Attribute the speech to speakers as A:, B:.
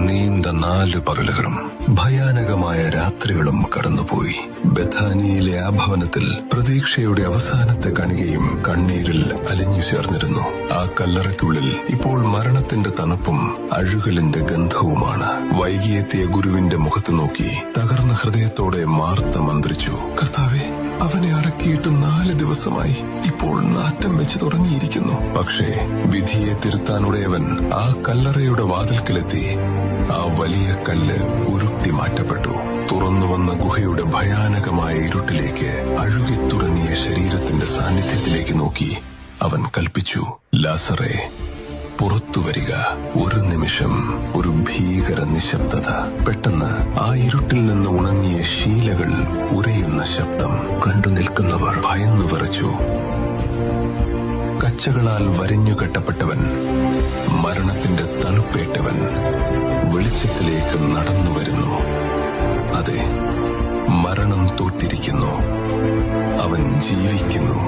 A: നീണ്ട 4 പകലുകളും ഭയാനകമായ രാത്രികളും കടന്നുപോയി. ബഥാനിയിലെ ആ ഭവനത്തിൽ പ്രതീക്ഷയുടെ അവസാനത്തെ കണികയും കണ്ണീരിൽ അലിഞ്ഞു ചേർന്നിരുന്നു. ആ കല്ലറയ്ക്കുള്ളിൽ ഇപ്പോൾ മരണത്തിന്റെ തണുപ്പും അഴുകലിന്റെ ഗന്ധവുമാണ്. വൈകിയെത്തിയ ഗുരുവിന്റെ മുഖത്ത് നോക്കി തകർന്ന ഹൃദയത്തോടെ മാർത്ത മന്ത്രിച്ചു, കർത്താവേ, അവനെ അടക്കിയിട്ട് 4 ദിവസമായി. ഇപ്പോൾ നാറ്റം വെച്ച് തുടങ്ങിയിരിക്കുന്നു. പക്ഷേ വിധിയെ തിരുത്താനുടയവൻ ആ കല്ലറയുടെ വാതിൽക്കലെത്തി. ആ വലിയ കല്ല് ഉരുട്ടി മാറ്റപ്പെട്ടു. തുറന്നു വന്ന ഗുഹയുടെ ഭയാനകമായ ഇരുട്ടിലേക്ക്, അഴുകിത്തുടങ്ങിയ ശരീരത്തിന്റെ സാന്നിധ്യത്തിലേക്ക് നോക്കി അവൻ കൽപ്പിച്ചു, ലാസറേ, പുറത്തുവരിക. ഒരു നിമിഷം ഒരു ഭീകര നിശബ്ദത. പെട്ടെന്ന് ആ ഇരുട്ടിൽ നിന്ന് ഉണങ്ങിയ ശീലകൾ ഉരയുന്ന ശബ്ദം. കണ്ടു നിൽക്കുന്നവർ ഭയന്നു വിറച്ചു. കച്ചകളാൽ വരിഞ്ഞുകെട്ടപ്പെട്ടവൻ, മരണത്തിന്റെ തണുപ്പേറ്റവൻ വെളിച്ചത്തിലേക്ക് നടന്നു വരുന്നു. അതെ, മരണം തോറ്റിരിക്കുന്നു. അവൻ ജീവിക്കുന്നു.